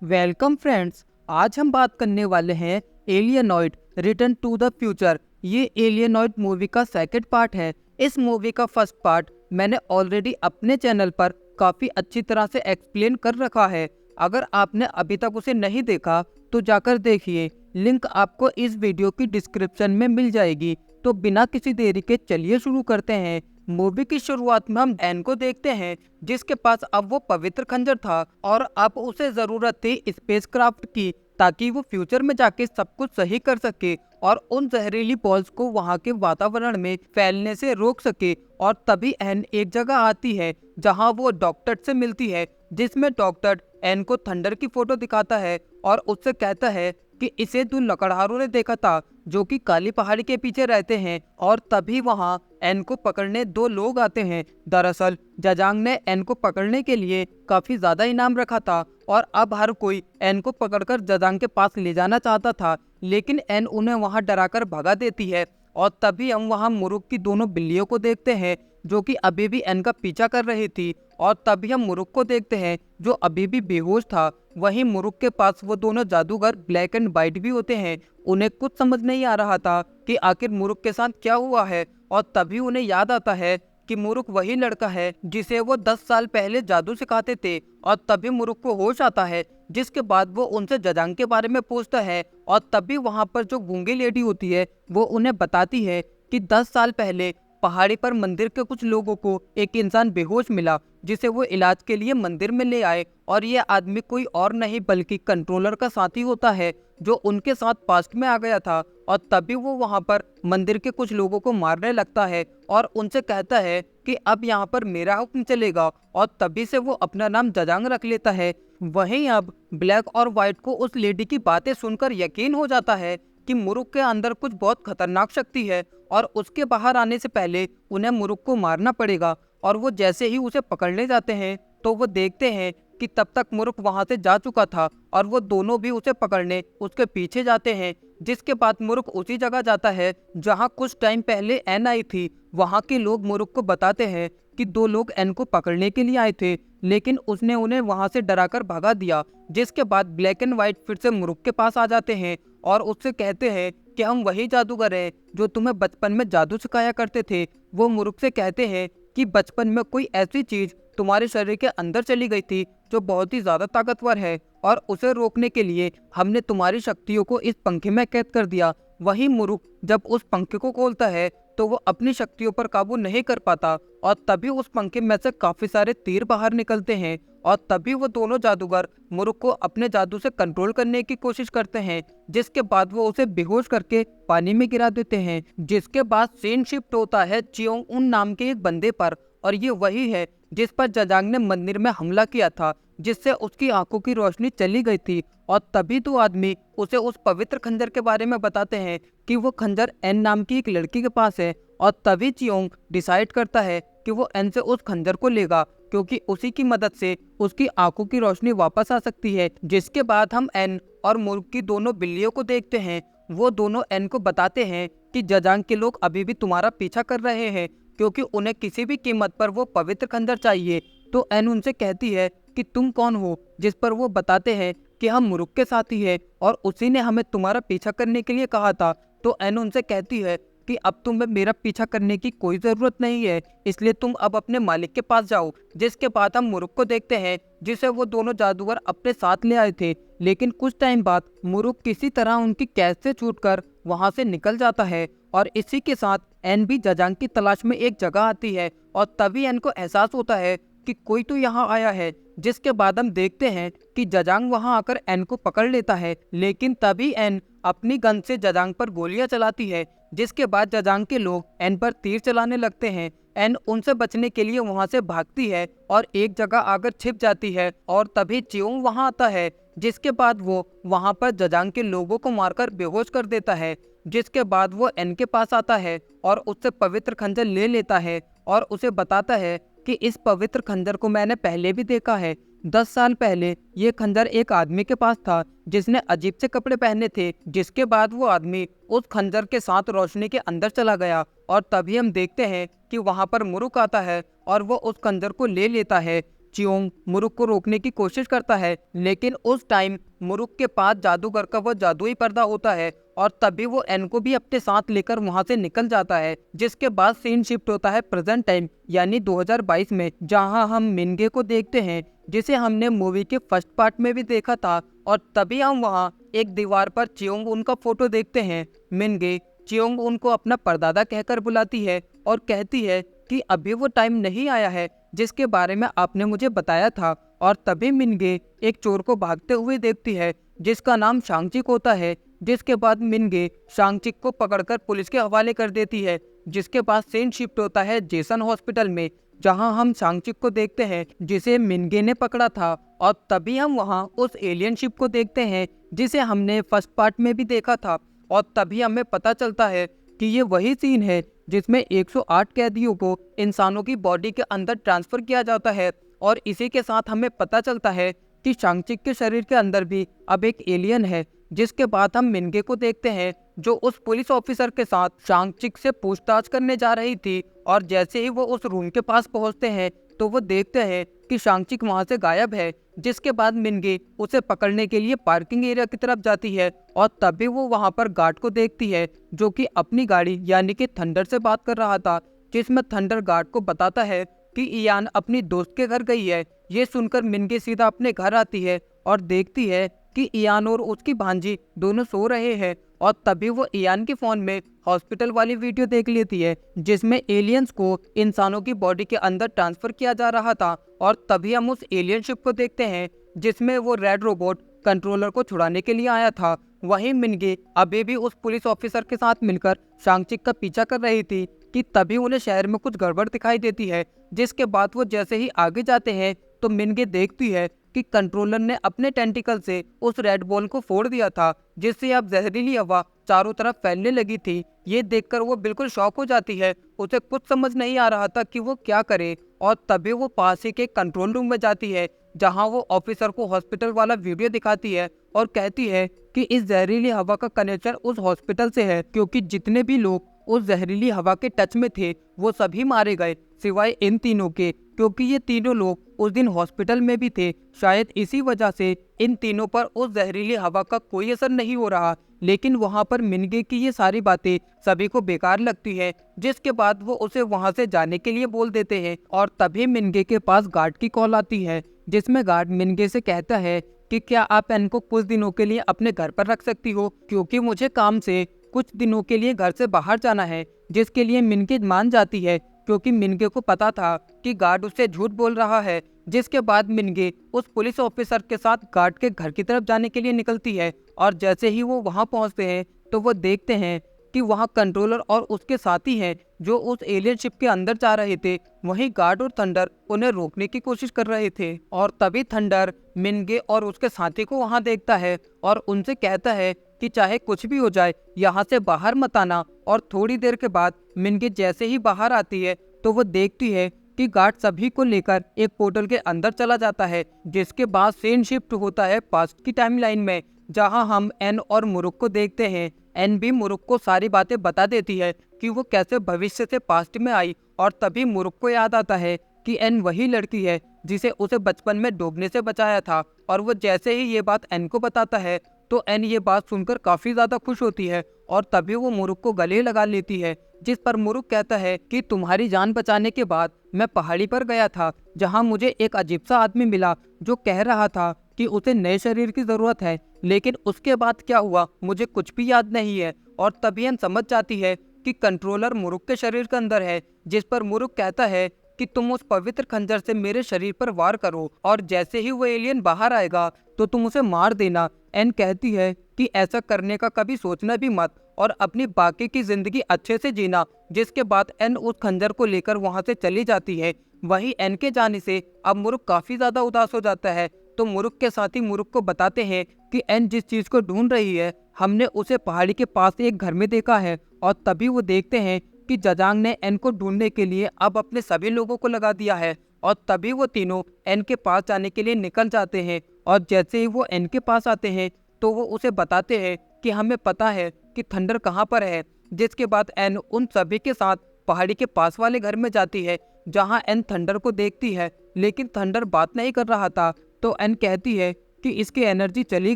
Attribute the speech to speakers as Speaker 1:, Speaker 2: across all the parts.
Speaker 1: Welcome friends. आज हम बात करने वाले हैं एलियनॉइड रिटर्न टू द फ्यूचर। ये एलियनॉइड मूवी का सेकंड पार्ट है। इस मूवी का फर्स्ट पार्ट मैंने ऑलरेडी अपने चैनल पर काफ़ी अच्छी तरह से एक्सप्लेन कर रखा है। अगर आपने अभी तक उसे नहीं देखा तो जाकर देखिए, लिंक आपको इस वीडियो की डिस्क्रिप्शन में मिल जाएगी। तो बिना किसी देरी के चलिए शुरू करते हैं। मूवी की शुरुआत में हम एन को देखते हैं, जिसके पास अब वो पवित्र खंजर था और अब उसे जरूरत थी स्पेसक्राफ्ट की, ताकि वो फ्यूचर में जाके सब कुछ सही कर सके और उन जहरीली बॉल्स को वहाँ के वातावरण में फैलने से रोक सके। और तभी एन एक जगह आती है जहाँ वो डॉक्टर से मिलती है, जिसमें डॉक्टर एन को थंडर की फोटो दिखाता है और उससे कहता है कि इसे दो लकड़हारों ने देखा था जो कि काली पहाड़ी के पीछे रहते हैं। और तभी वहाँ एन को पकड़ने दो लोग आते हैं। दरअसल जजांग ने एन को पकड़ने के लिए काफी ज्यादा इनाम रखा था और अब हर कोई एन को पकड़कर जजांग के पास ले जाना चाहता था, लेकिन एन उन्हें वहाँ डराकर भगा देती है। और तभी हम वहाँ मुरुक की दोनों बिल्लियों को देखते हैं जो कि अभी भी एन का पीछा कर रही थी। और तभी हम मुरुक को देखते हैं जो अभी भी बेहोश था। वहीं मुरुक के पास वो दोनों जादूगर ब्लैक एंड व्हाइट भी होते हैं। उन्हें कुछ समझ नहीं आ रहा था कि आखिर मुरुक के साथ क्या हुआ है। और तभी उन्हें याद आता है कि मुरुक वही लड़का है जिसे वो 10 साल पहले जादू सिखाते थे। और तभी मुरुक को होश आता है, जिसके बाद वो उनसे जजांग के बारे में पूछता है। और तभी वहाँ पर जो गूंगी लेडी होती है वो उन्हें बताती है कि 10 साल पहले पहाड़ी पर मंदिर के कुछ लोगों को एक इंसान बेहोश मिला, जिसे वो इलाज के लिए मंदिर में ले आए। और ये आदमी कोई और नहीं बल्कि कंट्रोलर का साथी होता है जो उनके साथ पास्ट में आ गया था। और तभी वो वहाँ पर मंदिर के कुछ लोगों को मारने लगता है और उनसे कहता है कि अब यहाँ पर मेरा हुक्म चलेगा। और तभी से वो अपना नाम जजांग रख लेता है। वहीं अब ब्लैक और व्हाइट को उस लेडी की बातें सुनकर यकीन हो जाता है कि मुरुक के अंदर कुछ बहुत खतरनाक शक्ति है और उसके बाहर आने से पहले उन्हें मुरुक को मारना पड़ेगा। और वो जैसे ही उसे पकड़ने जाते हैं तो वो देखते हैं कि तब तक मुरुक वहां से जा चुका था और वो दोनों भी उसे पकड़ने उसके पीछे जाते हैं। जिसके बाद मुरुक उसी जगह जाता है जहां कुछ टाइम पहले एन आई थी। वहां के लोग मुरुक को बताते हैं कि दो लोग एन को पकड़ने के लिए आए थे, लेकिन उसने उन्हें वहां से डराकर भगा दिया। जिसके बाद ब्लैक एंड व्हाइट फिर से मुरुक के पास आ जाते हैं और उससे कहते हैं कि हम वही जादूगर हैं जो तुम्हें बचपन में जादू सिखाया करते थे। वो मुरुक से कहते हैं कि बचपन में कोई ऐसी चीज तुम्हारे शरीर के अंदर चली गई थी जो बहुत ही ज्यादा ताकतवर है, और उसे रोकने के लिए हमने तुम्हारी शक्तियों को इस पंखे में कैद कर दिया। वही मुरुक जब उस पंखे को खोलता है तो वो अपनी शक्तियों पर काबू नहीं कर पाता और तभी उस पंखे में से काफी सारे तीर बाहर निकलते हैं। और तभी वो दोनों जादूगर मुरुक को अपने जादू से कंट्रोल करने की कोशिश करते हैं, जिसके बाद वो उसे बेहोश करके पानी में गिरा देते हैं। जिसके बाद सीन शिफ्ट होता है चियोंग उन नाम के एक बंदे पर, और ये वही है जिस पर जजांग ने मंदिर में हमला किया था, जिससे उसकी आंखों की रोशनी चली गई थी। और तभी दो आदमी उसे उस पवित्र खंजर के बारे में बताते हैं कि वो खंजर एन नाम की एक लड़की के पास है। और तभी चियोंग डिसाइड करता है कि वो एन से उस खंजर को लेगा, क्योंकि उसी की मदद से उसकी आंखों की रोशनी वापस आ सकती है। जिसके बाद हम एन और मुर्ग की दोनों बिल्लियों को देखते हैं। वो दोनों एन को बताते हैं कि जजांग के लोग अभी भी तुम्हारा पीछा कर रहे हैं, क्योंकि उन्हें किसी भी कीमत पर वो पवित्र खंजर चाहिए। तो एन उनसे कहती है कि तुम कौन हो, जिस पर वो बताते हैं कि हम मुरुक के साथी हैं और उसी ने हमें तुम्हारा पीछा करने के लिए कहा था। तो एन उनसे कहती है कि अब तुम्हें मेरा पीछा करने की कोई ज़रूरत नहीं है, इसलिए तुम अब अपने मालिक के पास जाओ। जिसके बाद हम मुरुक को देखते हैं जिसे वो दोनों जादूगर अपने साथ ले आए थे, लेकिन कुछ टाइम बाद मुरुक किसी तरह उनकी कैद से छूटकर वहां से निकल जाता है। और इसी के साथ एन भी जजांग की तलाश में एक जगह आती है और तभी एन को एहसास होता है कि कोई तो यहाँ आया है। जिसके बाद हम देखते हैं कि जजांग वहां आकर एन को पकड़ लेता है, लेकिन तभी एन अपनी गन से जजांग पर गोलियां चलाती है। जिसके बाद जजांग के लोग एन पर तीर चलाने लगते हैं। एन उनसे बचने के लिए वहां से भागती है और एक जगह आकर छिप जाती है। और तभी चियोंग वहां आता है, जिसके बाद वो वहां पर जजांग के लोगों को मारकर बेहोश कर देता है। जिसके बाद वो एन के पास आता है और उससे पवित्र खंजर ले लेता है और उसे बताता है कि इस पवित्र खंजर को मैंने पहले भी देखा है। 10 साल पहले ये खंजर एक आदमी के पास था जिसने अजीब से कपड़े पहने थे। जिसके बाद वो आदमी उस खंजर के साथ रोशनी के अंदर चला गया और तभी हम देखते हैं कि वहां पर मुरुक आता है और वो उस खंजर को ले लेता है। चियोंग मुरुक को रोकने की कोशिश करता है, लेकिन उस टाइम मुरुक के पास जादूगर का वो जादुई पर्दा होता है और तभी वो एन को भी अपने साथ लेकर वहां से निकल जाता है। जिसके बाद सीन शिफ्ट होता है प्रेजेंट टाइम यानी 2022 में, जहां हम मिनगे को देखते हैं जिसे हमने मूवी के फर्स्ट पार्ट में भी देखा था। और तभी हम वहां एक दीवार पर चियोंग उनका फोटो देखते हैं। मिनगे चियोंग उनको अपना परदादा कहकर बुलाती है और कहती है कि अभी वो टाइम नहीं आया है जिसके बारे में आपने मुझे बताया था। और तभी मिनगे एक चोर को भागते हुए देखती है जिसका नाम शांगचिक होता है। जिसके बाद मिनगे शांगचिक को पकड़कर पुलिस के हवाले कर देती है। जिसके बाद सीन शिफ्ट होता है जेसन हॉस्पिटल में, जहां हम शांगचिक को देखते हैं जिसे मिनगे ने पकड़ा था। और तभी हम वहां उस एलियन शिप को देखते हैं जिसे हमने फर्स्ट पार्ट में भी देखा था। और तभी हमें पता चलता है कि ये वही सीन है जिसमें 108 कैदियों को इंसानों की बॉडी के अंदर ट्रांसफर किया जाता है। और इसी के साथ हमें पता चलता है कि शांगचिक के शरीर के अंदर भी अब एक एलियन है। जिसके बाद हम मिनगे को देखते हैं जो उस पुलिस ऑफिसर के साथ शांगचिक से पूछताछ करने जा रही थी। और जैसे ही वो उस रूम के पास पहुंचते हैं तो वो देखते हैं कि शांगचिक वहां से गायब है। जिसके बाद मिनगे उसे पकड़ने के लिए पार्किंग एरिया की तरफ जाती है और तभी वो वहां पर गार्ड को देखती है जो कि अपनी गाड़ी यानी कि थंडर से बात कर रहा था। जिसमें थंडर गार्ड को बताता है कि इयान अपनी दोस्त के घर गई है। ये सुनकर मिनगे सीधा अपने घर आती है और देखती है कि इयान और उसकी भांजी दोनों सो रहे हैं। और तभी वो इयान के फोन में हॉस्पिटल वाली वीडियो देख लेती है जिसमें एलियंस को इंसानों की बॉडी के अंदर ट्रांसफर किया जा रहा था। और तभी हम उस एलियन शिप को देखते हैं जिसमें वो रेड रोबोट कंट्रोलर को छुड़ाने के लिए आया था। वहीं मिनगे अभी भी उस पुलिस ऑफिसर के साथ मिलकर शांगचिक का पीछा कर रही थी कि तभी उन्हें शहर में कुछ गड़बड़ दिखाई देती है। जिसके बाद वो जैसे ही आगे जाते हैं तो मिनगे देखती है कि कंट्रोलर ने अपने टेंटिकल से उस रेड बॉल को फोड़ दिया था जिससे अब जहरीली हवा चारों तरफ फैलने लगी थी। ये देखकर वो बिल्कुल शॉक हो जाती है। उसे कुछ समझ नहीं आ रहा था कि वो क्या करे। और तभी वो पास ही के कंट्रोल रूम में जाती है जहां वो ऑफिसर को हॉस्पिटल वाला वीडियो दिखाती है और कहती है कि इस जहरीली हवा का कनेक्शन उस हॉस्पिटल से है, क्योंकि जितने भी लोग उस जहरीली हवा के टच में थे वो सभी मारे गए सिवाय इन तीनों के, क्योंकि ये तीनों लोग उस दिन हॉस्पिटल में भी थे। शायद इसी वजह से इन तीनों पर उस जहरीली हवा का कोई असर नहीं हो रहा। लेकिन वहां पर मिनगे की ये सारी बातें सभी को बेकार लगती है। जिसके बाद वो उसे वहां से जाने के लिए बोल देते हैं। और तभी मिनगे के पास गार्ड की कॉल आती है जिसमें गार्ड मिनगे से कहता है कि क्या आप एन को कुछ दिनों के लिए अपने घर पर रख सकती हो, क्योंकि मुझे काम से कुछ दिनों के लिए घर से बाहर जाना है। जिसके लिए मिनगे मान जाती है क्योंकि मिनगे को पता था कि गार्ड उससे झूठ बोल रहा है। जिसके बाद मिनगे उस पुलिस ऑफिसर के साथ गार्ड के घर की तरफ जाने के लिए निकलती है। और जैसे ही वो वहां पहुंचते हैं तो वो देखते हैं कि वहां कंट्रोलर और उसके साथी हैं जो उस एलियन शिप के अंदर जा रहे थे। वहीं गार्ड और थंडर उन्हें रोकने की कोशिश कर रहे थे। और तभी थंडर मिनगे और उसके साथी को वहां देखता है और उनसे कहता है कि चाहे कुछ भी हो जाए यहाँ से बाहर मत आना। और थोड़ी देर के बाद मिनगे जैसे ही बाहर आती है तो वो देखती है कि गार्ड सभी को लेकर एक पोर्टल के अंदर चला जाता है। जिसके बाद सीन शिफ्ट होता है पास्ट की टाइमलाइन में, जहां हम एन और मुरुक को देखते हैं। एन भी मुरुक को सारी बातें बता देती है कि वो कैसे भविष्य से पास्ट में आई। और तभी मुरुक को याद आता है कि एन वही लड़की है जिसे उसे बचपन में डूबने से बचाया था। और वो जैसे ही ये बात एन को बताता है तो एन ये बात सुनकर काफी ज्यादा खुश होती है। और तभी वो मुरुक को गले लगा लेती है। जिस पर मुरुक कहता है कि तुम्हारी जान बचाने के बाद मैं पहाड़ी पर गया था जहां मुझे एक अजीब सा आदमी मिला जो कह रहा था कि उसे नए शरीर की जरूरत है, लेकिन उसके बाद क्या हुआ मुझे कुछ भी याद नहीं है। और तभी एन समझ जाती है कि कंट्रोलर मुरुक के शरीर के अंदर है। जिस पर मुरुक कहता है कि तुम उस पवित्र खंजर से मेरे शरीर पर वार करो और जैसे ही वो एलियन बाहर आएगा तो तुम उसे मार देना। एन कहती है कि ऐसा करने का कभी सोचना भी मत और अपनी बाकी की जिंदगी अच्छे से जीना। जिसके बाद एन उस खंजर को लेकर वहां से चली जाती है। वहीं एन के जाने से अब मुरुक काफी ज्यादा उदास हो जाता है। तो मुरुक के साथी मुरुक को बताते हैं कि एन जिस चीज को ढूंढ रही है हमने उसे पहाड़ी के पास एक घर में देखा है। और तभी वो देखते हैं कि जजांग ने एन को ढूंढने के लिए अब अपने सभी लोगों को लगा दिया है। और तभी वो तीनों एन के पास जाने के लिए निकल जाते हैं। और जैसे ही वो एन के पास आते हैं तो वो उसे बताते हैं कि हमें पता है कि थंडर कहाँ पर है। जिसके बाद एन उन सभी के साथ पहाड़ी के पास वाले घर में जाती है जहां एन थंडर को देखती है, लेकिन थंडर बात नहीं कर रहा था। तो एन कहती है कि इसकी एनर्जी चली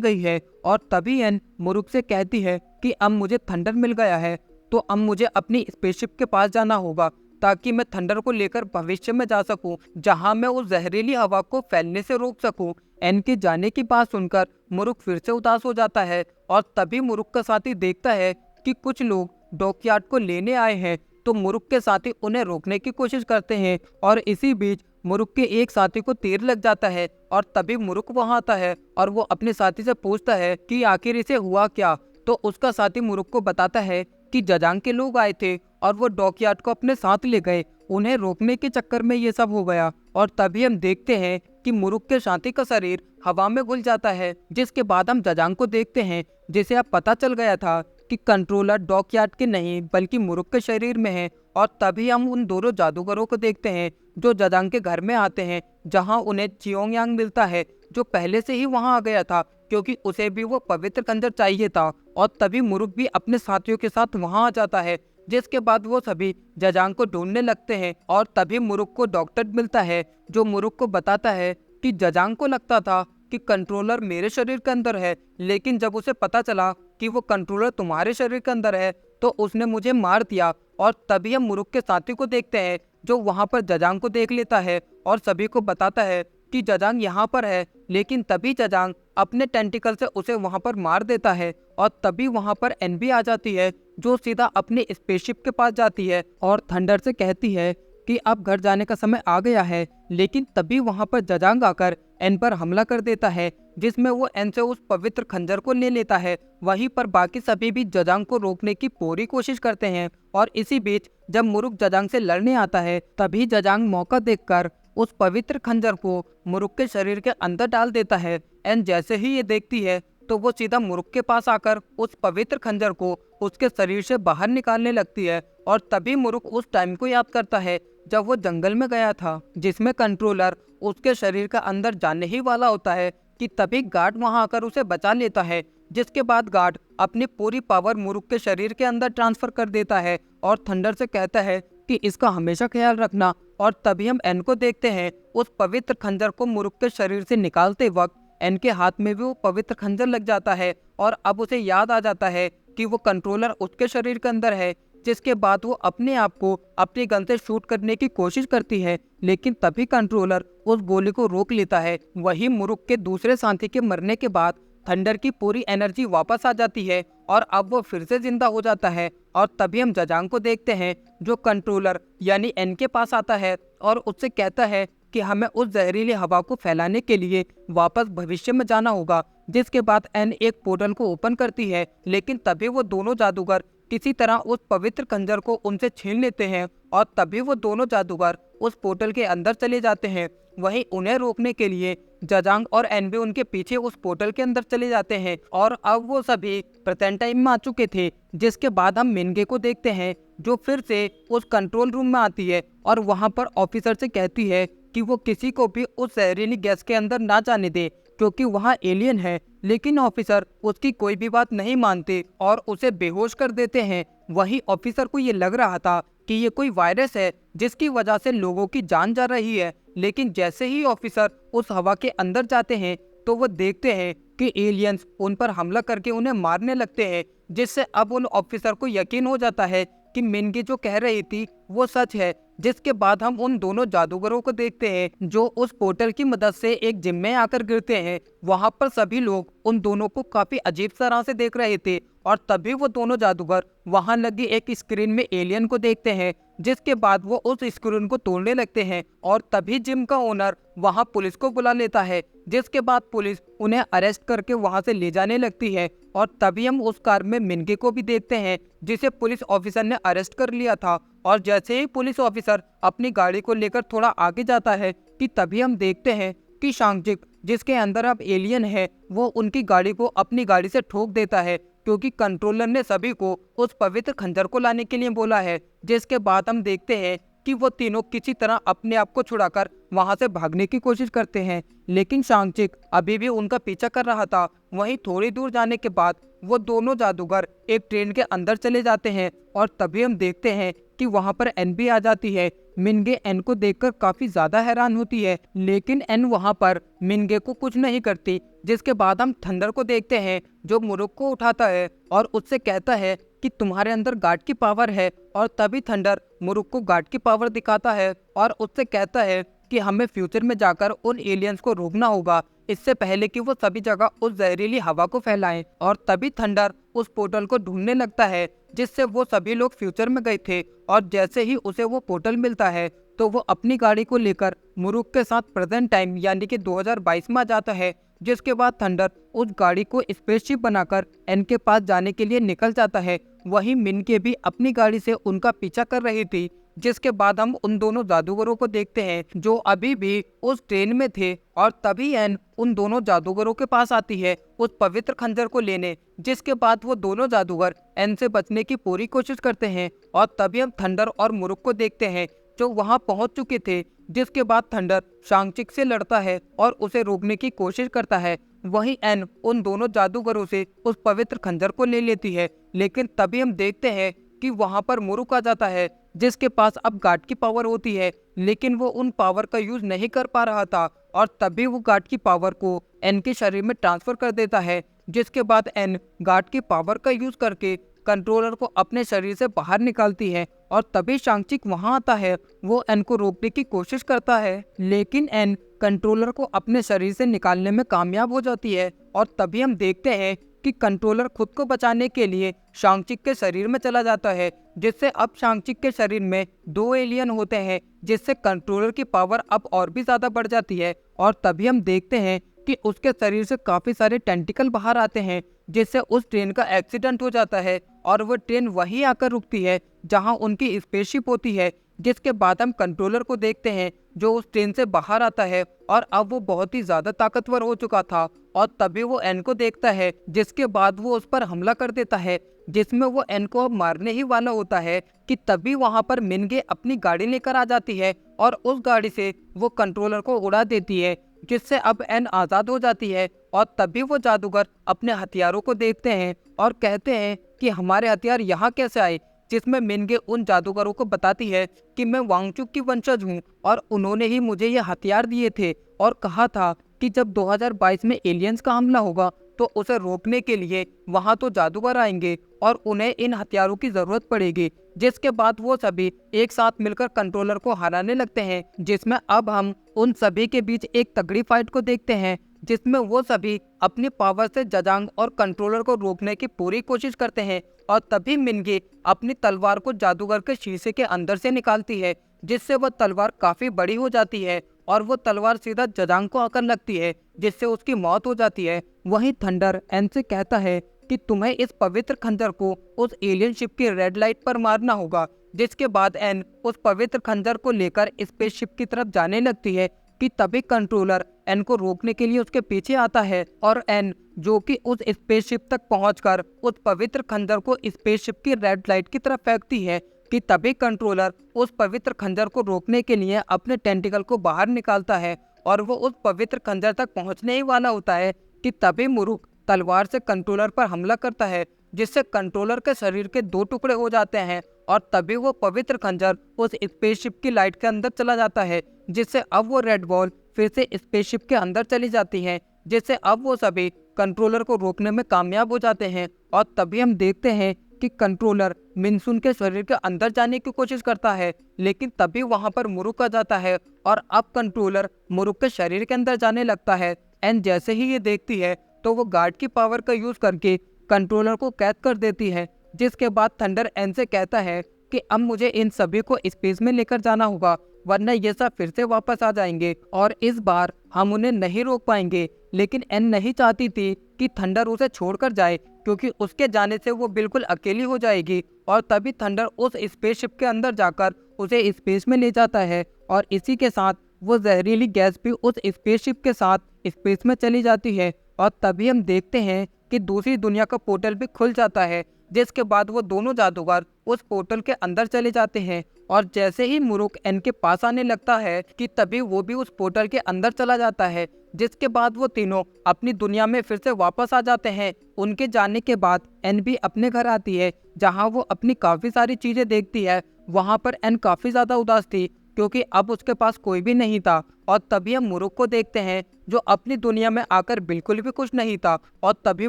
Speaker 1: गई है और तभी एन मुरुक से कहती है कि अब मुझे थंडर मिल गया है, तो अब मुझे अपनी स्पेसशिप के पास जाना होगा ताकि मैं थंडर को लेकर भविष्य में जा सकूं, जहां मैं उस जहरीली हवा को फैलने से रोक सकूं। एन के जाने की बात सुनकर मुरुक फिर से उदास हो जाता है और तभी मुरुक का साथी देखता है कि कुछ लोग डॉकयार्ड को लेने आए हैं, तो मुरुक के साथी उन्हें रोकने की कोशिश करते हैं और इसी बीच मुरुक के एक साथी को तीर लग जाता है और तभी मुरुक वहां आता है और वो अपने साथी से पूछता है कि आखिर इसे हुआ क्या। तो उसका साथी मुरुक को बताता है कि जजांग के लोग आए थे और वो डॉकयार्ड को अपने साथ ले गए, उन्हें रोकने के चक्कर में ये सब हो गया। और तभी हम देखते हैं कि मुरुक के साथी का शरीर हवा में घुल जाता है, जिसके बाद हम जजांग को देखते हैं जिसे अब पता चल गया था कि कंट्रोलर डॉकयार्ड के नहीं बल्कि मुरुक के शरीर में है। और तभी हम उन दोनों जादूगरों को देखते हैं जो जजांग के घर में आते हैं, जहां उन्हें चियोंग यांग मिलता है जो पहले से ही वहां आ गया था क्योंकि उसे भी वो पवित्र खंजर चाहिए था। और तभी मुरुक भी अपने साथियों के साथ वहां आ जाता है, जिसके बाद वो सभी जजांग को ढूंढने लगते हैं। और तभी मुरुक को डॉक्टर मिलता है जो मुरुक को बताता है कि जजांग को लगता था कि कंट्रोलर मेरे शरीर के अंदर है, लेकिन जब उसे पता चला कि वो कंट्रोलर तुम्हारे शरीर के अंदर है तो उसने मुझे मार दिया। और तभी हम मुरुक के साथी को देखते हैं जो वहां पर जजांग को देख लेता है और सभी को बताता है कि जजांग यहाँ पर है, लेकिन तभी जजांग अपने टेंटिकल से उसे वहां पर मार देता है। और तभी वहां पर एन भी आ जाती है जो सीधा अपनी स्पेसशिप के पास जाती है और थंडर से कहती है कि अब घर जाने का समय आ गया है। लेकिन तभी वहां पर जजांग आकर एन पर हमला कर देता है, जिसमें वो एन से उस पवित्र खंजर को ले लेता है। वहीं पर बाकी सभी भी जजांग को रोकने की पूरी कोशिश करते हैं। और इसी बीच जब मुरुक जजांग से लड़ने आता है तभी जजांग मौका देखकर उस पवित्र खंजर को मुरुक के शरीर के अंदर डाल देता है। एन जैसे ही ये देखती है तो वो सीधा मुरुक के पास आकर उस पवित्र खंजर को उसके शरीर से बाहर निकालने लगती है। और तभी मुरुक उस टाइम को याद करता है जब वो जंगल में गया था जिसमें कंट्रोलर उसके शरीर का अंदर जाने ही वाला होता है कि तभी गार्ड वहां आकर उसे बचा लेता है, जिसके बाद गार्ड अपनी पूरी पावर मुरुक के शरीर के अंदर ट्रांसफर कर देता है और थंडर से कहता है कि इसका हमेशा ख्याल रखना। और तभी हम एन को देखते हैं उस पवित्र खंजर को मुरुक के शरीर से निकालते वक्त एन के हाथ में भी वो पवित्र खंजर लग जाता है और अब उसे याद आ जाता है कि वो कंट्रोलर उसके शरीर के अंदर है, जिसके बाद वो अपने आप को अपनी गन से शूट करने की कोशिश करती है, लेकिन तभी कंट्रोलर उस गोली को रोक लेता है। वहीं मुरुक के दूसरे साथी के मरने के बाद थंडर की पूरी एनर्जी वापस आ जाती है और अब वो फिर से जिंदा हो जाता है। और तभी हम जजांग को देखते हैं जो कंट्रोलर यानी एन के पास आता है और उससे कहता है कि हमें उस जहरीली हवा को फैलाने के लिए वापस भविष्य में जाना होगा, जिसके बाद एन एक पोर्टल को ओपन करती है। लेकिन तभी वो दोनों जादूगर किसी तरह उस पवित्र खंजर को उनसे छीन लेते हैं और तभी वो दोनों जादूगर उस पोर्टल के अंदर चले जाते हैं। वहीं उन्हें रोकने के लिए जजांग और एन भी उनके पीछे उस पोर्टल के अंदर चले जाते हैं और अब वो सभी प्रेजेंट टाइम में आ चुके थे। जिसके बाद हम मिनगे को देखते हैं जो फिर से उस कंट्रोल रूम में आती है और वहां पर ऑफिसर से कहती है कि वो किसी को भी उस जहरीली गैस के अंदर ना जाने दे क्योंकि वहाँ एलियन है। लेकिन ऑफिसर उसकी कोई भी बात नहीं मानते और उसे बेहोश कर देते हैं। वहीं ऑफिसर को ये लग रहा था कि ये कोई वायरस है जिसकी वजह से लोगों की जान जा रही है, लेकिन जैसे ही ऑफिसर उस हवा के अंदर जाते हैं तो वो देखते हैं कि एलियंस उन पर हमला करके उन्हें मारने लगते हैं, जिससे अब उन ऑफिसर को यकीन हो जाता है कि मिनगी जो कह रही थी वो सच है। जिसके बाद हम उन दोनों जादूगरों को देखते हैं जो उस पोर्टल की मदद से एक जिम में आकर गिरते हैं। वहां पर सभी लोग उन दोनों को काफी अजीब तरह से देख रहे थे और तभी वो दोनों जादूगर वहां लगी एक स्क्रीन में एलियन को देखते हैं, जिसके बाद वो उस स्क्रीन को तोड़ने लगते हैं और तभी जिम का ओनर वहां पुलिस को बुला लेता है, जिसके बाद पुलिस उन्हें अरेस्ट करके वहां से ले जाने लगती है। और तभी हम उस कार में मिनगे को भी देखते हैं जिसे पुलिस ऑफिसर ने अरेस्ट कर लिया था। और जैसे ही पुलिस ऑफिसर अपनी गाड़ी को लेकर थोड़ा आगे जाता है कि तभी हम देखते हैं कि शांगजिक जिसके अंदर अब एलियन है वो उनकी गाड़ी को अपनी गाड़ी से ठोक देता है क्योंकि कंट्रोलर ने सभी को उस पवित्र खंजर को लाने के लिए बोला है। जिसके बाद हम देखते हैं कि वो तीनों किसी तरह अपने आप को छुड़ाकर वहां से भागने की कोशिश करते हैं, लेकिन शांगचिक अभी भी उनका पीछा कर रहा था। वहीं थोड़ी दूर जाने के बाद वो दोनों जादूगर एक ट्रेन के अंदर चले जाते हैं और तभी हम देखते हैं कि वहां पर एन भी आ जाती है। मिनगे एन को देखकर काफी ज्यादा हैरान होती है, लेकिन एन वहां पर मिनगे को कुछ नहीं करती। जिसके बाद हम थंडर को देखते हैं जो मुरुक को उठाता है और उससे कहता है कि तुम्हारे अंदर गॉड की पावर है। और तभी थंडर मुरुक को गॉड की पावर दिखाता है और उससे कहता है कि हमें फ्यूचर में जाकर उन एलियंस को रोकना होगा, इससे पहले कि वो सभी जगह उस जहरीली हवा को फैलाएं। और तभी थंडर उस पोर्टल को ढूंढने लगता है जिससे वो सभी लोग फ्यूचर में गए थे। और जैसे ही उसे वो पोर्टल मिलता है तो वो अपनी गाड़ी को लेकर मुरुक के साथ प्रेजेंट टाइम यानी कि 2022 में आ जाता है। जिसके बाद थंडर उस गाड़ी को स्पेसशिप बनाकर एन के पास जाने के लिए निकल जाता है। वहीं मिनके भी अपनी गाड़ी से उनका पीछा कर रही थी। जिसके बाद हम उन दोनों जादूगरों को देखते हैं जो अभी भी उस ट्रेन में थे। और तभी एन उन दोनों जादूगरों के पास आती है उस पवित्र खंजर को लेने। जिसके बाद वो दोनों जादूगर एन से बचने की पूरी कोशिश करते हैं। और तभी हम थंडर और मुरुक को देखते हैं जो वहां पहुंच चुके थे। जिसके बाद थंडर शांगचिक से लड़ता है और उसे रोकने की कोशिश करता है। वहीं एन उन दोनों जादूगरों से उस पवित्र खंजर को ले लेती है, लेकिन तभी हम देखते हैं कि वहां पर मुरुक आ जाता है जिसके पास अब गॉड की पावर होती है, लेकिन वो उन पावर का यूज नहीं कर पा रहा था। और तभी वो गॉड की पावर को एन के शरीर में ट्रांसफर कर देता है। जिसके बाद एन गॉड की पावर का यूज करके कंट्रोलर को अपने शरीर से बाहर निकालती है। और तभी शांगचिक वहां आता है। वो एन को रोकने की कोशिश करता है, लेकिन एन कंट्रोलर को अपने शरीर से निकालने में कामयाब हो जाती है। और तभी हम देखते हैं कि कंट्रोलर खुद को बचाने के लिए शांगचिक के शरीर में चला जाता है, जिससे अब शांगचिक के शरीर में 2 एलियन होते हैं, जिससे कंट्रोलर की पावर अब और भी ज्यादा बढ़ जाती है। और तभी हम देखते हैं कि उसके शरीर से काफी सारे टेंटिकल बाहर आते हैं, जिससे उस ट्रेन का एक्सीडेंट हो जाता है और वो ट्रेन वहीं आकर रुकती है जहां उनकी स्पेसशिप होती है। जिसके बाद हम कंट्रोलर को देखते हैं जो उस ट्रेन से बाहर आता है और अब वो बहुत ही ज्यादा ताकतवर हो चुका था। और तभी वो एन को देखता है, जिसके बाद वो उस पर हमला कर देता है, जिसमें वो एन को अब मारने ही वाला होता है कि तभी वहां पर मिनगे अपनी गाड़ी लेकर आ जाती है और उस गाड़ी से वो कंट्रोलर को उड़ा देती है, जिससे अब एन आजाद हो जाती है। और तभी वो जादूगर अपने हथियारों को देखते हैं और कहते हैं कि हमारे हथियार यहाँ कैसे आए, जिसमें मिनगे उन जादूगरों को बताती है कि मैं वांगचुक की वंशज हूँ और उन्होंने ही मुझे ये हथियार दिए थे और कहा था कि जब 2022 में एलियंस का हमला होगा तो उसे रोकने के लिए वहां तो जादूगर आएंगे और उन्हें इन हथियारों की जरूरत पड़ेगी। जिसके बाद वो सभी एक साथ मिलकर कंट्रोलर को हराने लगते हैं, जिसमें अब हम उन सभी के बीच एक तगड़ी फाइट को देखते हैं, जिसमें वो सभी अपनी पावर से जजांग और कंट्रोलर को रोकने की पूरी कोशिश करते हैं। और तभी मिनगे अपनी तलवार को जादूगर के शीशे के अंदर से निकालती है, जिससे वह तलवार काफी बड़ी हो जाती है और वो तलवार सीधा जजांग को आकर लगती है, जिससे उसकी मौत हो जाती है। वहीं थंडर एन से कहता है कि तुम्हें इस पवित्र खंजर को उस एलियन शिप की रेड लाइट पर मारना होगा। जिसके बाद एन उस पवित्र खंजर को लेकर स्पेसशिप की तरफ जाने लगती है कि तभी कंट्रोलर एन को रोकने के लिए उसके पीछे आता है और एन जो कि उस स्पेसशिप तक पहुंचकर उस पवित्र खंजर को स्पेसशिप की रेड लाइट की तरफ फेंकती है कि तभी कंट्रोलर उस पवित्र खंजर को रोकने के लिए अपने टेंटिकल को बाहर निकालता है और वो उस पवित्र खंजर तक पहुंचने ही वाला होता है कि तभी मुरुक तलवार से कंट्रोलर पर हमला करता है, जिससे कंट्रोलर के शरीर के 2 टुकड़े हो जाते हैं। और तभी वो पवित्र खंजर उस स्पेसशिप की लाइट के अंदर चला जाता है, जिससे अब वो रेड बॉल फिर से स्पेसशिप के अंदर चली जाती है, जिससे अब वो सभी कंट्रोलर को रोकने में कामयाब हो जाते हैं। और तभी हम देखते हैं कि कंट्रोलर मिनसुन के शरीर के अंदर जाने की कोशिश करता है, लेकिन तभी वहां पर मुरुक आ जाता है और अब कंट्रोलर मुरुक के शरीर के अंदर जाने लगता है। एंड जैसे ही ये देखती है तो वो गार्ड की पावर का यूज करके कंट्रोलर को कैद कर देती है। जिसके बाद थंडर एन से कहता है कि अब मुझे इन सभी को स्पेस में लेकर जाना होगा, वरना ये सब फिर से वापस आ जाएंगे और इस बार हम उन्हें नहीं रोक पाएंगे। लेकिन एन नहीं चाहती थी कि थंडर उसे छोड़कर जाए, क्योंकि उसके जाने से वो बिल्कुल अकेली हो जाएगी। और तभी थंडर उस स्पेसशिप के अंदर जाकर उसे स्पेस में ले जाता है और इसी के साथ वो जहरीली गैस भी उस स्पेसशिप के साथ स्पेस में चली जाती है। और तभी हम देखते हैं कि दूसरी दुनिया का पोर्टल भी खुल जाता है, जिसके बाद वो दोनों जादूगर उस पोर्टल के अंदर चले जाते हैं। और जैसे ही मुरुक एन के पास आने लगता है कि तभी वो भी उस पोर्टल के अंदर चला जाता है, जिसके बाद वो तीनों अपनी दुनिया में फिर से वापस आ जाते हैं। उनके जाने के बाद एन भी अपने घर आती है, जहां वो अपनी काफी सारी चीजें देखती है। वहां पर एन काफी ज्यादा उदास थी, क्योंकि अब उसके पास कोई भी नहीं था। और तभी हम मुरुक को देखते हैं, जो अपनी दुनिया में आकर बिल्कुल भी खुश नहीं था। और तभी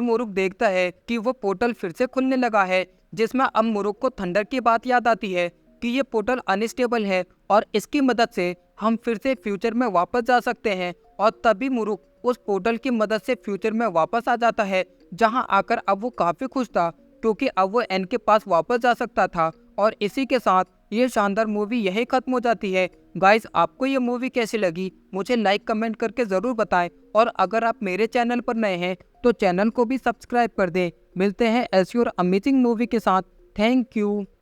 Speaker 1: मुरुक देखता है कि वो पोर्टल फिर से खुलने लगा है, जिसमें अब मुरुक को थंडर की बात याद आती है कि ये पोर्टल अनस्टेबल है और इसकी मदद से हम फिर से फ्यूचर में वापस जा सकते हैं। और तभी मुरुक उस पोर्टल की मदद से फ्यूचर में वापस आ जाता है, जहां आकर अब वो काफी खुश था, क्योंकि अब वो एन के पास वापस जा सकता था। और इसी के साथ ये शानदार मूवी यही खत्म हो जाती है। गाइस, आपको ये मूवी कैसी लगी मुझे लाइक कमेंट करके ज़रूर बताएं। और अगर आप मेरे चैनल पर नए हैं तो चैनल को भी सब्सक्राइब कर दें। मिलते हैं ऐसी और अमेजिंग मूवी के साथ। Thank you.